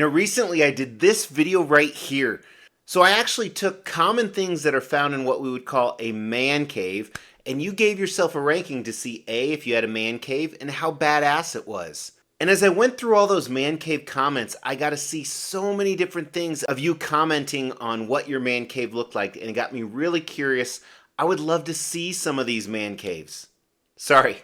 Recently I did this video right here. So I actually took common things that are found in what we would call a man cave, and you gave yourself a ranking to see A, if you had a man cave, and how badass it was. And as I went through all those man cave comments, I got to see so many different things of you commenting on what your man cave looked like, and it got me really curious. I would love to see some of these man caves. Sorry,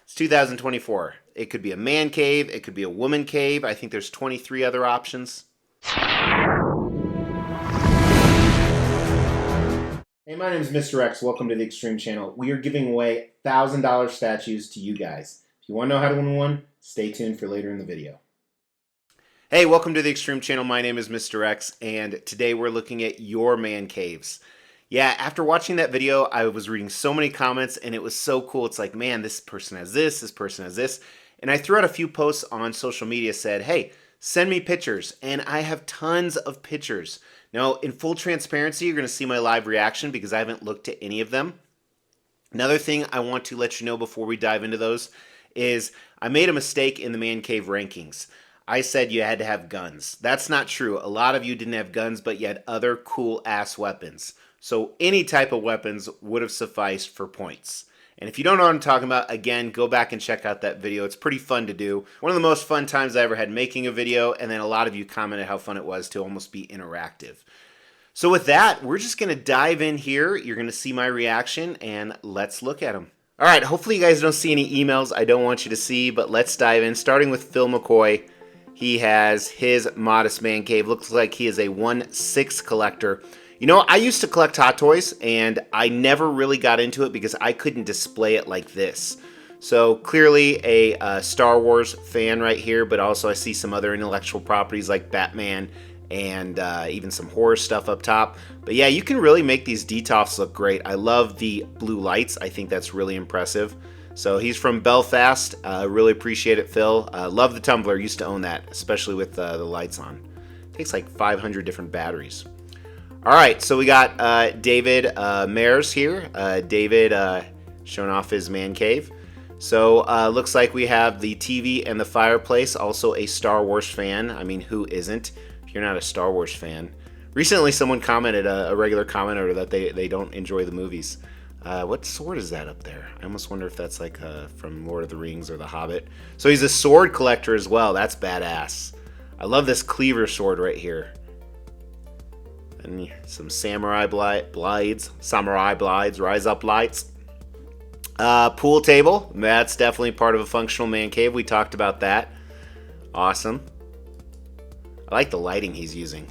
it's 2024. It could be a man cave, it could be a woman cave. I think there's 23 other options. Hey, my name is Mr. X. Welcome to the Extreme Channel. We are giving away $1,000 statues to you guys. If you want to know how to win one, stay tuned for later in the video. Hey, welcome to the Extreme Channel. My name is Mr. X, and today we're looking at your man caves. Yeah, after watching that video, I was reading so many comments, and it was so cool. It's like, man, this person has this person has this. And I threw out a few posts on social media, said, hey, send me pictures. And I have tons of pictures. Now, in full transparency, you're going to see my live reaction because I haven't looked at any of them. Another thing I want to let you know before we dive into those is I made a mistake in the man cave rankings. I said you had to have guns. That's not true. A lot of you didn't have guns, but you had other cool ass weapons. So any type of weapons would have sufficed for points. And if you don't know what I'm talking about, again, go back and check out that video. It's pretty fun to do. One of the most fun times I ever had making a video, and then a lot of you commented how fun it was to almost be interactive. So with that, we're just going to dive in here. You're going to see my reaction, and let's look at them. All right, hopefully you guys don't see any emails I don't want you to see, but let's dive in. Starting with Phil McCoy. He has his modest man cave. Looks like he is a 1/6 collector. You know, I used to collect Hot Toys, and I never really got into it because I couldn't display it like this. So clearly a Star Wars fan right here, but also I see some other intellectual properties like Batman and even some horror stuff up top. But yeah, you can really make these detofs look great. I love the blue lights. I think that's really impressive. So he's from Belfast. Really appreciate it, Phil. Love the tumbler. Used to own that, especially with the lights on. Takes like 500 different batteries. All right, so we got David Mares here. David showing off his man cave. So looks like we have the TV and the fireplace. Also a Star Wars fan. I mean, who isn't? If you're not a Star Wars fan. Recently, someone commented, a regular commenter, that they don't enjoy the movies. What sword is that up there? I almost wonder if that's like from Lord of the Rings or The Hobbit. So he's a sword collector as well. That's badass. I love this cleaver sword right here. And some samurai blades, rise up lights. Pool table, that's definitely part of a functional man cave. We talked about that. Awesome. I like the lighting he's using.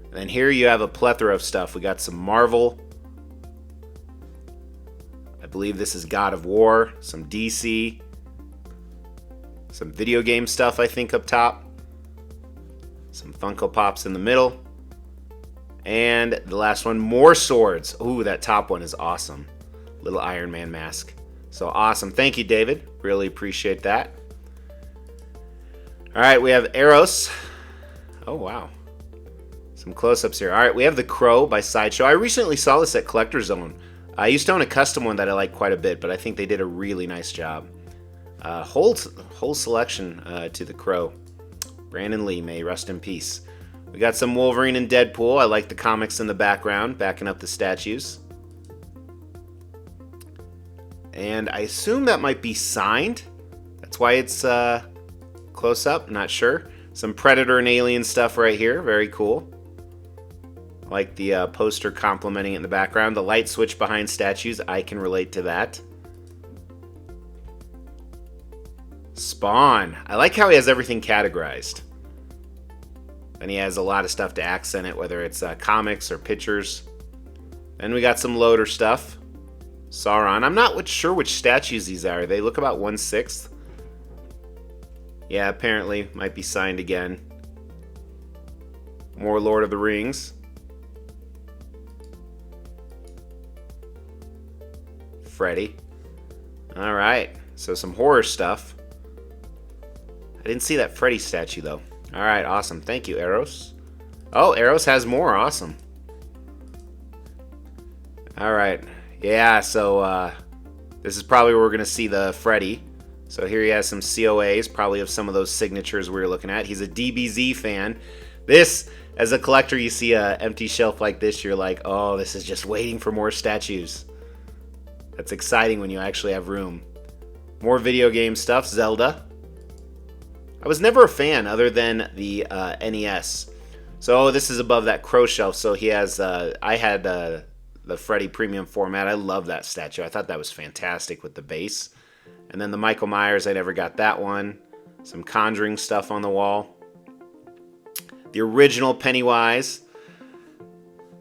And then here you have a plethora of stuff. We got some Marvel. I believe this is God of War, some DC, some video game stuff I think up top. Some Funko Pops in the middle. And the last one, more swords. Ooh, that top one is awesome. Little Iron Man mask. So awesome. Thank you, David. Really appreciate that. All right, we have Eros. Oh, wow. Some close-ups here. All right, we have the Crow by Sideshow. I recently saw this at Collector Zone. I used to own a custom one that I like quite a bit, but I think they did a really nice job. Whole selection to the Crow. Brandon Lee, may rest in peace. We got some Wolverine and Deadpool. I like the comics in the background, backing up the statues. And I assume that might be signed. That's why it's close up, not sure. Some Predator and Alien stuff right here, very cool. I like the poster complementing it in the background. The light switch behind statues, I can relate to that. Spawn. I like how he has everything categorized. And he has a lot of stuff to accent it, whether it's comics or pictures. Then we got some loader stuff. Sauron. I'm not sure which statues these are. They look about 1/6. Yeah, apparently. Might be signed again. More Lord of the Rings. Freddy. Alright. So some horror stuff. I didn't see that Freddy statue, though. Alright, awesome. Thank you, Eros. Oh, Eros has more. Awesome. Alright. Yeah, so this is probably where we're going to see the Freddy. So here he has some COAs, probably of some of those signatures we were looking at. He's a DBZ fan. This, as a collector, you see an empty shelf like this, you're like, oh, this is just waiting for more statues. That's exciting when you actually have room. More video game stuff, Zelda. I was never a fan other than the NES. So this is above that crow shelf. So he has, I had the Freddy Premium format. I love that statue. I thought that was fantastic with the base. And then the Michael Myers, I never got that one. Some Conjuring stuff on the wall. The original Pennywise.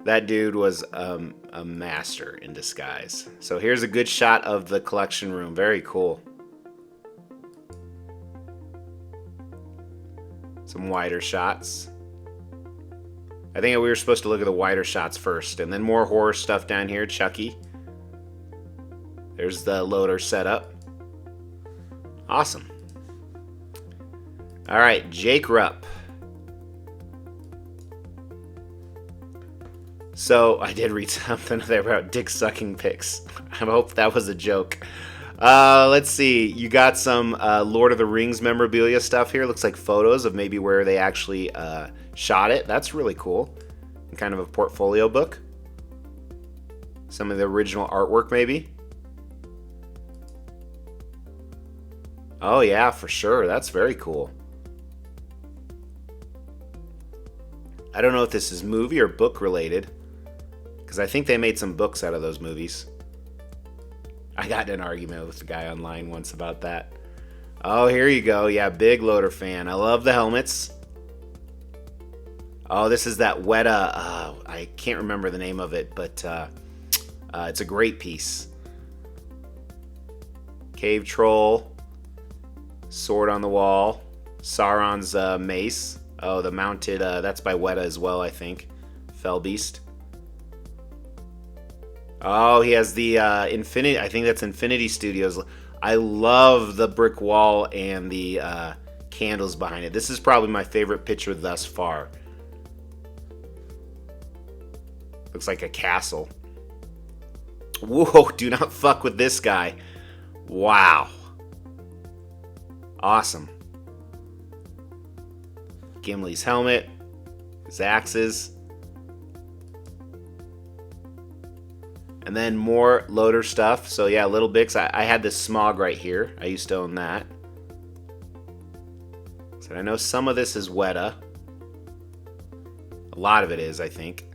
That dude was a master in disguise. So here's a good shot of the collection room. Very cool. Some wider shots. I think we were supposed to look at the wider shots first. And then more horror stuff down here. Chucky. There's the loader setup. Awesome. All right, Jake Rupp. So I did read something there about dick sucking pics. I hope that was a joke. Let's see. You got some Lord of the Rings memorabilia stuff here. Looks like photos of maybe where they actually shot it. That's really cool. Kind of a portfolio book. Some of the original artwork maybe. Oh yeah, for sure. That's very cool. I don't know if this is movie or book related, because I think they made some books out of those movies. I got in an argument with the guy online once about that. Oh, here you go. Yeah, big loader fan. I love the helmets. Oh, this is that Weta. I can't remember the name of it, but it's a great piece. Cave Troll. Sword on the wall. Sauron's mace. Oh, the mounted, that's by Weta as well, I think. Fell Beast. Oh, he has the Infinity, I think that's Infinity Studios. I love the brick wall and the candles behind it. This is probably my favorite picture thus far. Looks like a castle. Whoa, do not fuck with this guy. Wow. Awesome. Gimli's helmet. His axes. And then more loader stuff. So yeah, Little Bix. I had this Smog right here. I used to own that. So I know some of this is Weta. A lot of it is, I think.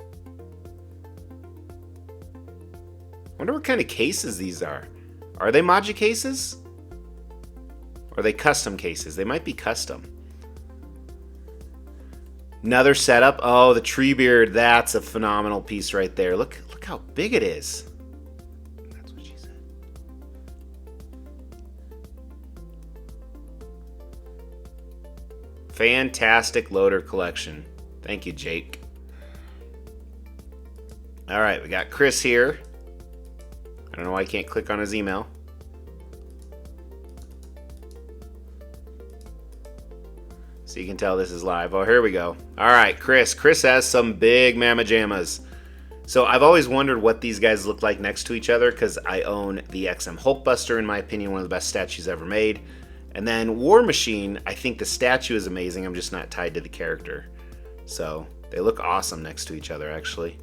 Wonder what kind of cases these are. Are they Maji cases? Or are they custom cases? They might be custom. Another setup. Oh, the Treebeard. That's a phenomenal piece right there. Look how big it is. That's what she said. Fantastic loader collection. Thank you, Jake. All right, we got Chris here. I don't know why I can't click on his email. So you can tell this is live. Oh, here we go. All right, Chris. Chris has some big mamma jammas. So I've always wondered what these guys look like next to each other because I own the XM Hulkbuster, in my opinion, one of the best statues ever made. And then War Machine, I think the statue is amazing. I'm just not tied to the character. So they look awesome next to each other, actually.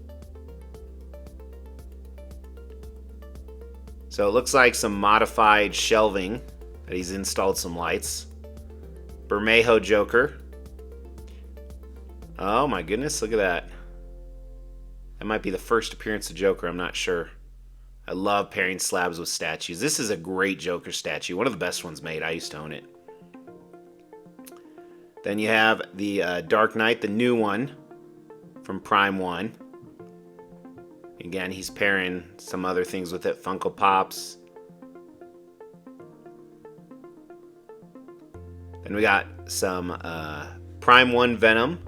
So it looks like some modified shelving that he's installed some lights. Bermejo Joker. Oh my goodness, look at that. That might be the first appearance of Joker, I'm not sure. I love pairing slabs with statues. This is a great Joker statue, one of the best ones made. I used to own it. Then you have the Dark Knight, the new one from Prime 1. Again, he's pairing some other things with it. Funko Pops. Then we got some Prime 1 Venom.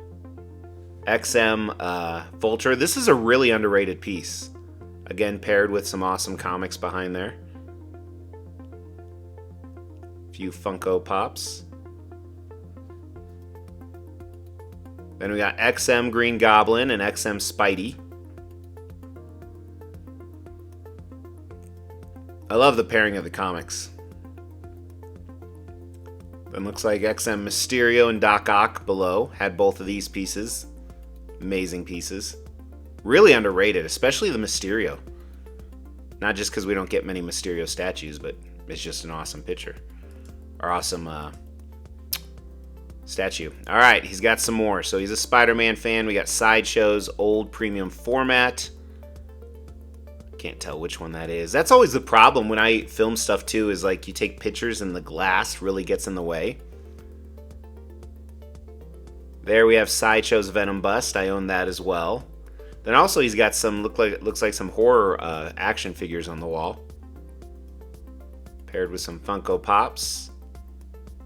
XM Vulture. This is a really underrated piece. Again, paired with some awesome comics behind there. A few Funko Pops. Then we got XM Green Goblin and XM Spidey. I love the pairing of the comics. Then looks like XM Mysterio and Doc Ock below. Had both of these pieces. Amazing pieces. Really underrated, especially the Mysterio. Not just because we don't get many Mysterio statues, but it's just an awesome picture. Or awesome statue. Alright, he's got some more. So he's a Spider-Man fan. We got Sideshow's old premium format. Can't tell which one that is. That's always the problem when I film stuff too, is like you take pictures and the glass really gets in the way. There we have Sideshow's Venom bust. I own that as well. Then also he's got some looks like some horror action figures on the wall. Paired with some Funko Pops.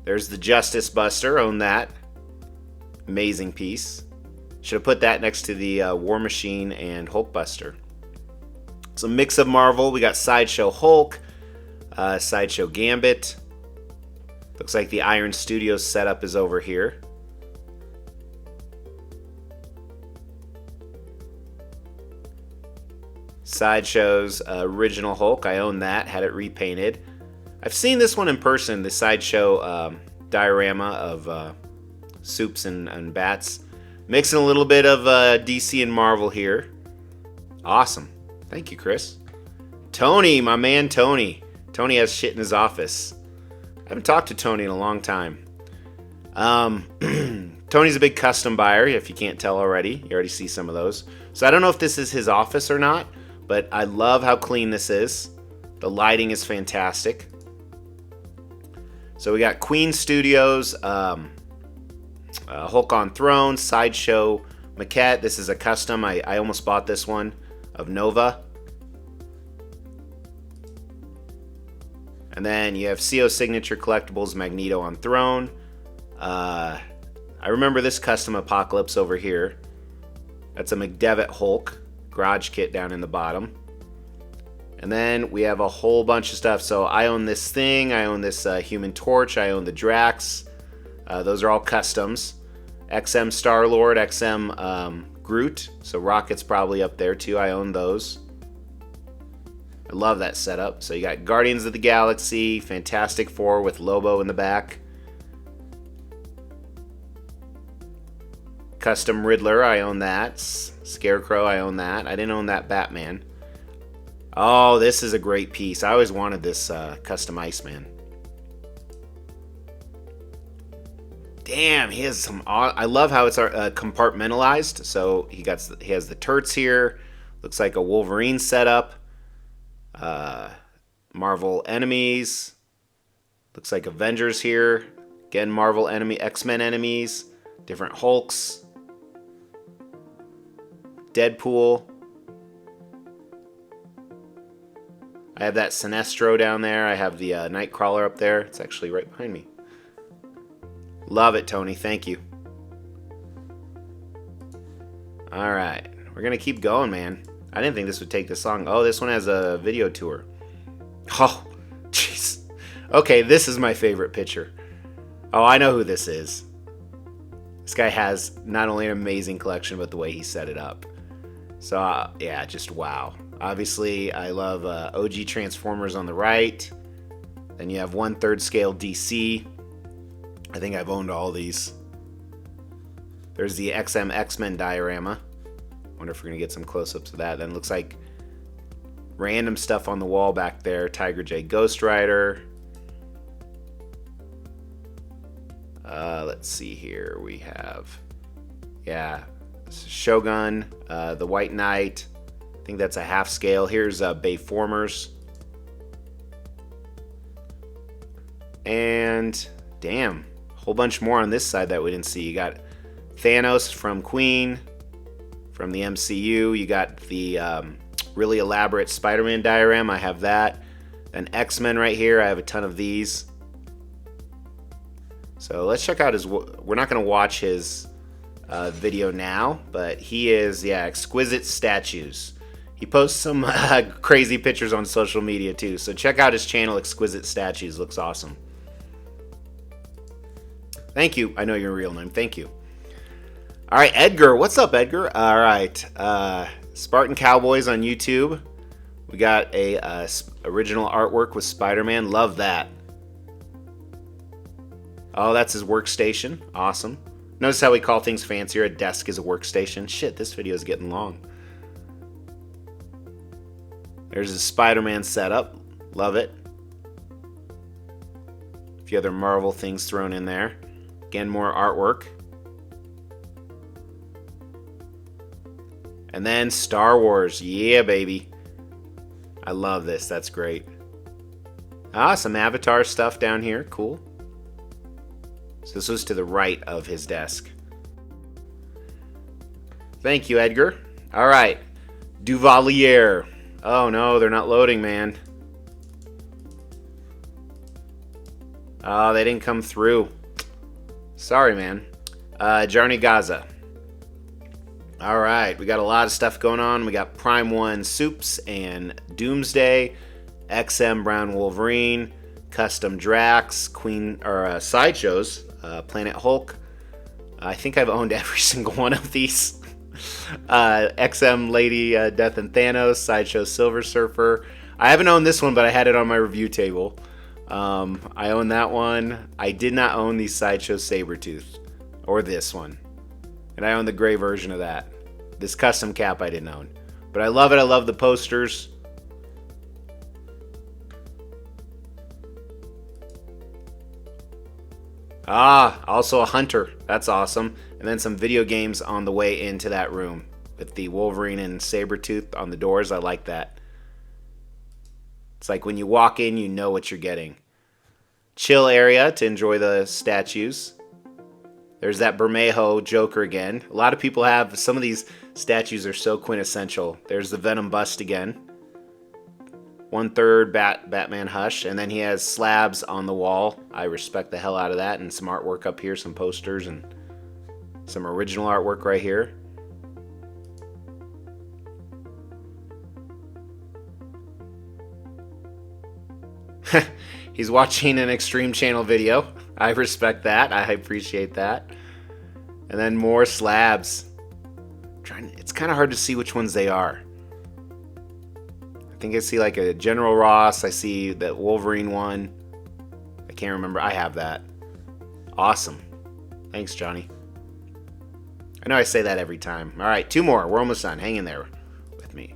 There's the Justice Buster. Own that. Amazing piece. Should have put that next to the War Machine and Hulk Buster. It's a mix of Marvel. We got Sideshow Hulk, Sideshow Gambit. Looks like the Iron Studios setup is over here. Sideshow's original Hulk. I own that. Had it repainted. I've seen this one in person. The Sideshow diorama of soups and bats. Mixing a little bit of DC and Marvel here. Awesome. Thank you, Chris. Tony, my man Tony. Tony has shit in his office. I haven't talked to Tony in a long time. Tony's a big custom buyer, if you can't tell already. You already see some of those. So I don't know if this is his office or not, but I love how clean this is. The lighting is fantastic. So we got Queen Studios, Hulk on Throne, Sideshow maquette. This is a custom. I almost bought this one. Of Nova. And then you have CO Signature Collectibles Magneto on Throne. I remember this custom Apocalypse over here. That's a McDevitt Hulk. Garage kit down in the bottom. And then we have a whole bunch of stuff. So I own this thing. I own this Human Torch. I own the Drax. Those are all customs. XM Star-Lord. XM Groot, so Rocket's probably up there too. I own those. I love that setup. So you got Guardians of the Galaxy, Fantastic Four with Lobo in the back. Custom Riddler, I own that. Scarecrow, I own that. I didn't own that Batman. Oh, this is a great piece. I always wanted this custom Iceman. Damn, he has some. I love how it's compartmentalized. So he has the turrets here. Looks like a Wolverine setup. Marvel enemies. Looks like Avengers here. Again, Marvel enemy, X-Men enemies. Different Hulks. Deadpool. I have that Sinestro down there. I have the Nightcrawler up there. It's actually right behind me. Love it, Tony. Thank you. Alright. We're going to keep going, man. I didn't think this would take this long. Oh, this one has a video tour. Oh, jeez. Okay, this is my favorite picture. Oh, I know who this is. This guy has not only an amazing collection, but the way he set it up. So, yeah, just wow. Obviously, I love OG Transformers on the right. Then you have 1/3 scale DC. I think I've owned all these. There's the XM X-Men diorama. Wonder if we're going to get some close-ups of that. Then looks like random stuff on the wall back there. Tiger J Ghost Rider. Let's see here. We have, yeah, Shogun, the White Knight. I think that's a half scale. Here's Bayformers. And, damn. Whole bunch more on this side that we didn't see. You got Thanos from Queen, from the MCU. You got the really elaborate Spider-Man diorama. I have that. An X-Men right here. I have a ton of these. So let's check out his. We're not going to watch his video now, but he is, yeah, exquisite statues. He posts some crazy pictures on social media too. So check out his channel, Exquisite Statues. Looks awesome. Thank you. I know your real name. Thank you. All right, Edgar. What's up, Edgar? All right. Spartan Cowboys on YouTube. We got a original artwork with Spider-Man. Love that. Oh, that's his workstation. Awesome. Notice how we call things fancier. A desk is a workstation. Shit, this video is getting long. There's his Spider-Man setup. Love it. A few other Marvel things thrown in there. Again, more artwork. And then Star Wars. Yeah, baby. I love this. That's great. Ah, some Avatar stuff down here. Cool. So this was to the right of his desk. Thank you, Edgar. All right. Duvalier. Oh, no, they're not loading, man. Oh, they didn't come through. Sorry, man. Jarny Gaza. All right, we got a lot of stuff going on. We got Prime 1 Soups and Doomsday, XM Brown Wolverine, Custom Drax, Sideshows, Planet Hulk. I think I've owned every single one of these. XM Lady Death and Thanos, Sideshow Silver Surfer. I haven't owned this one, but I had it on my review table. I own that one. I did not own the Sideshow Sabretooth, or this one. And I own the gray version of that. This custom cap I didn't own. But I love it. I love the posters. Ah, also a hunter. That's awesome. And then some video games on the way into that room. With the Wolverine and Sabretooth on the doors. I like that. It's like when you walk in, you know what you're getting. Chill area to enjoy the statues. There's that Bermejo Joker again. A lot of people have, some of these statues are so quintessential. There's the Venom bust again. 1/3 Batman Hush. And then he has slabs on the wall. I respect the hell out of that. And some artwork up here, some posters and some original artwork right here. He's watching an Extreme Channel video. I respect that. I appreciate that. And then more slabs. It's kind of hard to see which ones they are. I think I see like a General Ross. I see that Wolverine one. I can't remember. I have that. Awesome. Thanks, Johnny. I know I say that every time. All right, 2 more. We're almost done. Hang in there with me.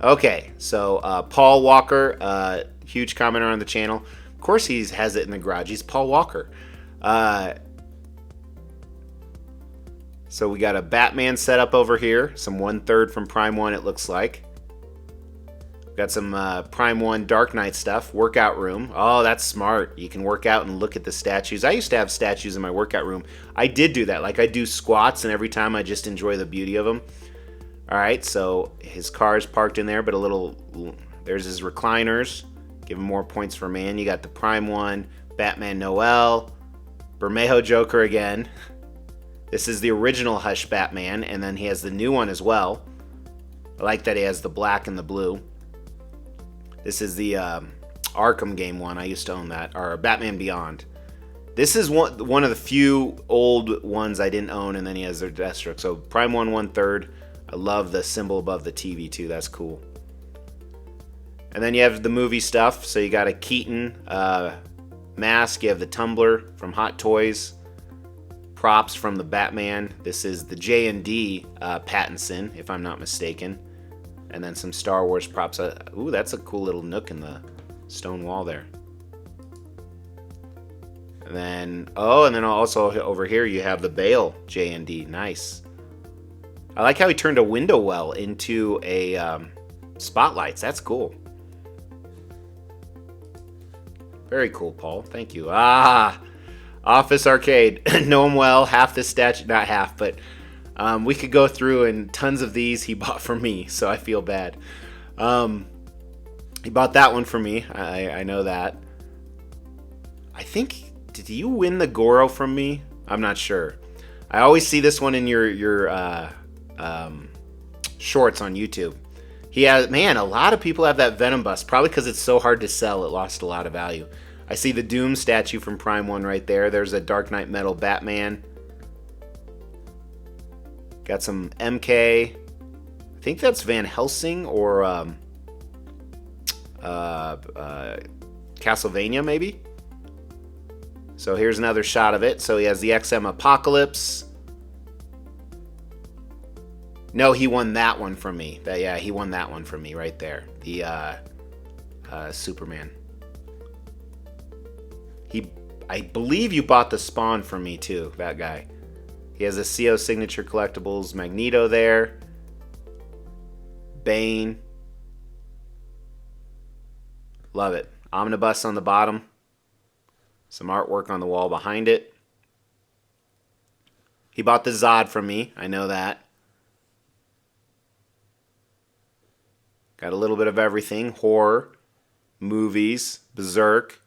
Okay, so Paul Walker, huge commenter on the channel. Of course he has it in the garage. He's Paul Walker. So we got a Batman setup over here. Some 1/3 from Prime 1 it looks like. Got some Prime 1 Dark Knight stuff. Workout room. Oh, that's smart. You can work out and look at the statues. I used to have statues in my workout room. I did do that. Like I do squats, and every time I just enjoy the beauty of them. All right, so his car is parked in there, but there's his recliners. Give him more points for man. You got the Prime 1, Batman Noel, Bermejo Joker again. This is the original Hush Batman, and then he has the new one as well. I like that he has the black and the blue. This is the Arkham game one. I used to own that, or Batman Beyond. This is one of the few old ones I didn't own, and then he has their Deathstroke. So Prime 1, 1/3. I love the symbol above the TV too. That's cool. And then you have the movie stuff. So you got a Keaton mask. You have the tumbler from Hot Toys. Props from the Batman. This is the J&D Pattinson, if I'm not mistaken. And then some Star Wars props. Ooh, that's a cool little nook in the stone wall there. And then, and then also over here you have the Bale J&D. Nice. I like how he turned a window well into a spotlights. That's cool. Very cool, Paul. Thank you. Office Arcade. Know him well. Half this statue, not half, but we could go through, and tons of these he bought from me, so I feel bad. He bought that one for me. I know that. I think, did you win the Goro from me? I'm not sure. I always see this one in your shorts on YouTube. He has, man, a lot of people have that Venom bust, probably because it's so hard to sell. It lost a lot of value. I see the Doom statue from Prime 1 right there. There's a Dark Knight Metal Batman. Got some MK. I think that's Van Helsing or Castlevania, maybe. So here's another shot of it. So he has the XM Apocalypse. No, he won that one from me. Yeah, he won that one from me right there. The Superman. I believe you bought the Spawn from me too, that guy. He has a CO Signature Collectibles Magneto there. Bane. Love it. Omnibus on the bottom. Some artwork on the wall behind it. He bought the Zod from me. I know that. Got a little bit of everything. Horror. Movies. Berserk.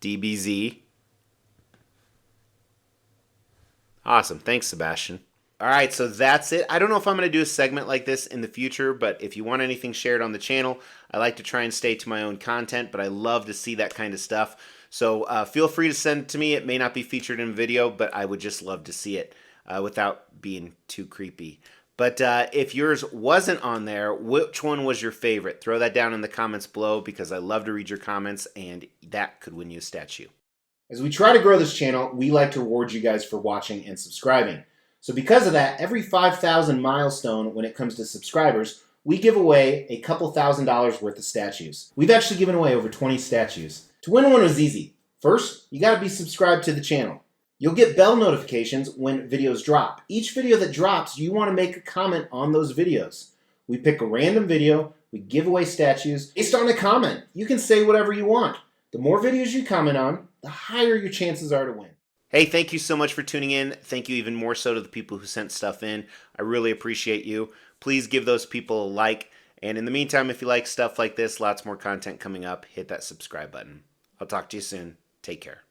DBZ. Awesome. Thanks, Sebastian. All right, so that's it. I don't know if I'm going to do a segment like this in the future, but if you want anything shared on the channel, I like to try and stay to my own content, but I love to see that kind of stuff. So feel free to send it to me. It may not be featured in a video, but I would just love to see it without being too creepy. But if yours wasn't on there, which one was your favorite? Throw that down in the comments below because I love to read your comments, and that could win you a statue. As we try to grow this channel, we like to reward you guys for watching and subscribing. So because of that, every 5,000 milestone when it comes to subscribers, we give away a couple $1,000s worth of statues. We've actually given away over 20 statues. To win one was easy. First, you gotta be subscribed to the channel. You'll get bell notifications when videos drop. Each video that drops, you wanna make a comment on those videos. We pick a random video, we give away statues based on a comment. You can say whatever you want. The more videos you comment on, the higher your chances are to win. Hey, thank you so much for tuning in. Thank you even more so to the people who sent stuff in. I really appreciate you. Please give those people a like. And in the meantime, if you like stuff like this, lots more content coming up, hit that subscribe button. I'll talk to you soon. Take care.